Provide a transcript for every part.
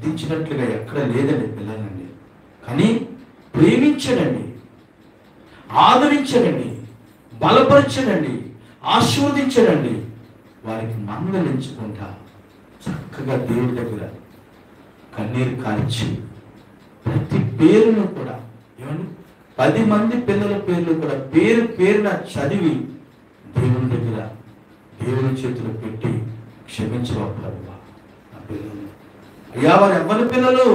గద్దించినట్లుగా ఎక్కడ లేదండి పిల్లలండి. కానీ ప్రేమించడండి, ఆదరించడండి, బలపరచడండి, ఆశీర్వదించడండి. వారికి మందలించుకుంటా చక్కగా దేవుడి దగ్గర కన్నీరు కార్చి ప్రతి పేరును కూడా ఏమండి 10 మంది పిల్లల పేర్లు కూడా పేరు పేరున చదివి దేవుని దగ్గర దేవుని చేతులు పెట్టి క్షమించవా ప్రభువా నా పిల్లలు, అయ్యా వారు ఎవరి పిల్లలు,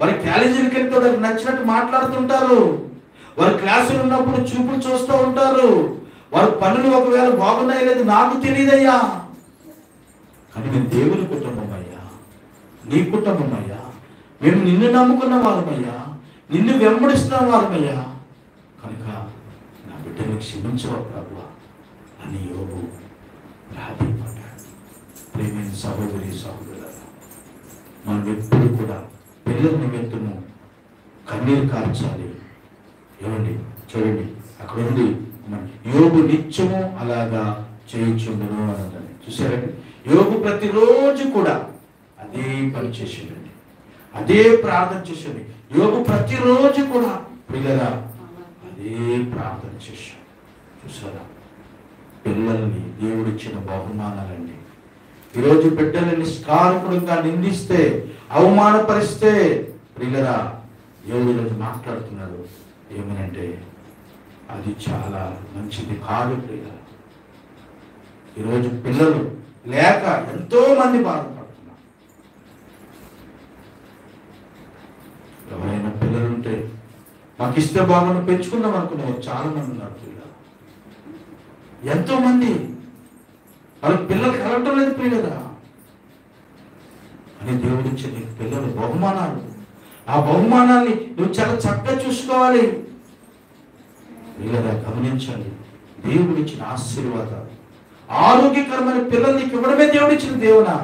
వారి కాలేజీకి వెళ్తే వారికి నచ్చినట్టు మాట్లాడుతుంటారు, వారి క్లాసులు ఉన్నప్పుడు చూపులు చూస్తూ ఉంటారు, వారి పనులు ఒకవేళ బాగున్నాయో లేదు నాకు తెలియదయ్యా. కానీ మేము దేవుని కుటుంబం అయ్యా, నీ కుటుంబం అయ్యా, మేము నిన్ను నమ్ముకున్న వారమయ్యా, నిన్ను వెంబడిస్తున్న వారమయ్యా, కనుక నా బిడ్డని క్షమించవా ప్రభువా అని యోబు ప్రార్థింపడ్డాడు. ప్రేమైన సహోదరి సహోదరులారా, మనం ఎప్పుడు కూడా పిల్లల నిమిత్తము కన్నీరు కార్చాలి. ఏమండి చూడండి అక్కడ ఉంది, యోబు నిత్యము అలాగా చేయుచుండును అని చూసారండి. యోబు ప్రతిరోజు కూడా అదే పని చేసిండండి, అదే ప్రార్థన చేసింది. యోబు ప్రతిరోజు కూడా పిల్లరా అదే ప్రార్థన చేశాడు. చూసారా, పిల్లల్ని దేవుడిచ్చిన బహుమానాలండి. ఈరోజు బిడ్డల్ని నిష్కారకుడుగా నిందిస్తే, అవమానపరిస్తే పిల్లరా దేవుడు మాట్లాడుతున్నాడు ఏమనంటే అది చాలా మంచిది కాదు ప్రియుల. ఈరోజు పిల్లలు లేక ఎంతో మంది బాధపడుతున్నారు. ఎవరైనా పిల్లలుంటే మాకు ఇస్తే బాగుండి పెంచుకుందాం అనుకునేవారు చాలా మంది ఉన్నారు ప్రియుల. ఎంతో మంది వాళ్ళకి పిల్లలు కలగటం లేదు ప్రియులరా. అని దేవుడు ఇచ్చే నీకు పిల్లలు బహుమానాలు, ఆ బహుమానాన్ని నువ్వు చాలా చక్కగా చూసుకోవాలి. పిల్లరా గమనించండి, దేవుడు ఇచ్చిన ఆశీర్వాదాలు, ఆరోగ్యకరమైన పిల్లలు నీకు ఇవ్వడమే దేవుడు ఇచ్చిన దేవునా.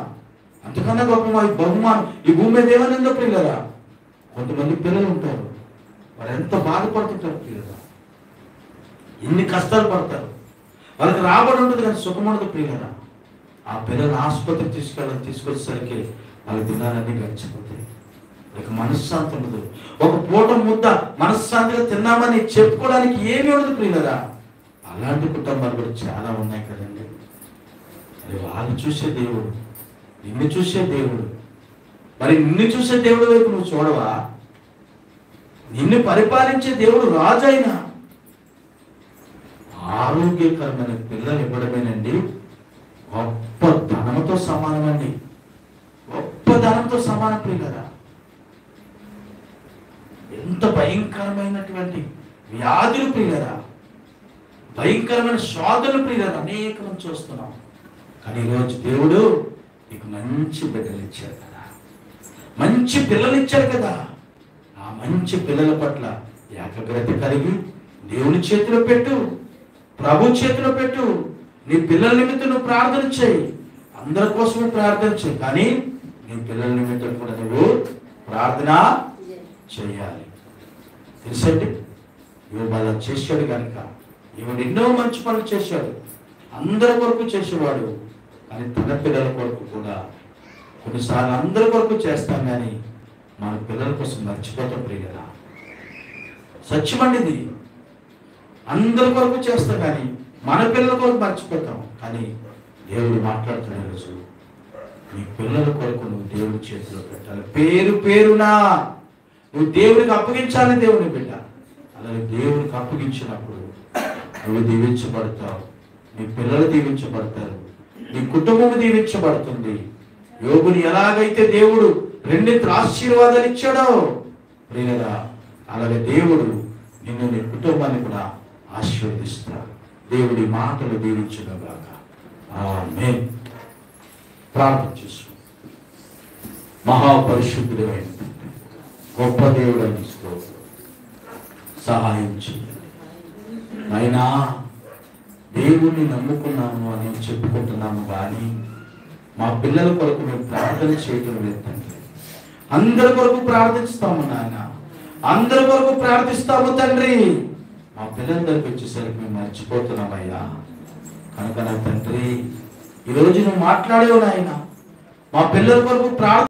అంతకన్నా గొప్ప బహుమానం ఈ భూమి మీద ఏమనిందో పిల్లరా. కొంతమంది పిల్లలు ఉంటారు, వారు ఎంత బాధపడుతుంటారు పిల్లరా, ఎన్ని కష్టాలు పడతారు, వాళ్ళకి రాబడి ఉంటుంది కానీ సుఖం ఉండదు పిల్లరా. ఆ పిల్లలు ఆసుపత్రికి తీసుకొచ్చేసరికి వాళ్ళ దినాలన్నీ గడిచిపోతాయి, ఇక మనశ్శాంతి ఉండదు. ఒక పూట ముద్ద మనశ్శాంతిగా తిన్నామని చెప్పుకోవడానికి ఏమీ ఉండదు ప్రియులరా. అలాంటి కుటుంబాలు కూడా చాలా ఉన్నాయి కదండి. మరి వాళ్ళు చూసే దేవుడు, నిన్ను చూసే దేవుడు, మరి నిన్ను చూసే దేవుడు వైపు నువ్వు చూడవా? నిన్ను పరిపాలించే దేవుడు రాజు అయినా ఆరోగ్యకరమైన పిల్లలు ఇవ్వడమేనండి గొప్ప ధనంతో సమానమండి, గొప్ప ధనంతో సమానం ప్రియులరా. ఎంత భయంకరమైనటువంటి వ్యాధులు ప్రియులరా, భయంకరమైన శోధనలు ప్రియులరా అనేకం చూస్తున్నాం. కానీ ఈరోజు దేవుడు నీకు మంచి బిడ్డలు ఇచ్చారు కదా, మంచి పిల్లలు ఇచ్చారు కదా. ఆ మంచి పిల్లల పట్ల ఏకాగ్రత కలిగి దేవుని చేతిలో పెట్టు, ప్రభు చేతిలో పెట్టు. నీ పిల్లల నిమిత్తం నువ్వు ప్రార్థన చేయి, అందరి కోసమే ప్రార్థన చేయి, కానీ నీ పిల్లల నిమిత్తం కూడా నువ్వు ప్రార్థన చేయాలి. తెలుసండి, యోబు అలా చేశాడు కనుక ఈవిడ ఎన్నో మంచి పనులు చేశాడు, అందరి కొరకు చేసేవాడు. కానీ తన పిల్లల కొరకు కూడా కొన్నిసార్లు అందరి కొరకు చేస్తాం, కానీ మన పిల్లల కోసం మర్చిపోతాం ప్రియులరా. సత్యమండి ఇది, అందరి కొరకు చేస్తాం కానీ మన పిల్లల కొరకు మర్చిపోతాం. కానీ దేవుడు మాట్లాడుతున్న రోజు నీ పిల్లల కొరకు నువ్వు దేవుడి చేతిలో పెట్టాలి. పేరు పేరునా నువ్వు దేవుడికి అప్పగించాలి. దేవుని బిడ్డ అలాగే దేవునికి అప్పగించినప్పుడు నువ్వు దీవించబడతావు, నీ పిల్లలు దీవించబడతారు, నీ కుటుంబం దీవించబడుతుంది. యోబుని ఎలాగైతే దేవుడు రెండింటి ఆశీర్వాదాలు ఇచ్చాడో ప్రియులరా, అలాగే దేవుడు నిన్ను నీ కుటుంబాన్ని కూడా ఆశీర్వదిస్తాడు. దేవుడి మాటలు దీవించుగాక. ఆమేన్. ప్రార్థన చేసుకో. మహాపరిశుద్ధుడైన గొప్ప దేవుడని సహాయం చేయండి అయినా. దేవుణ్ణి నమ్ముకున్నాము అని చెప్పుకుంటున్నాము, కానీ మా పిల్లల కొరకు మేము ప్రార్థన చేయటం లేదండి. అందరి కొరకు ప్రార్థిస్తాము నాయన, అందరి కొరకు ప్రార్థిస్తాము తండ్రి. మా పిల్లల దగ్గరికి వచ్చేసరికి మేము మర్చిపోతున్నామయ్యా. కనుక నా తండ్రి ఈరోజు నువ్వు మాట్లాడేవు నాయన, మా పిల్లల కొరకు ప్రార్థన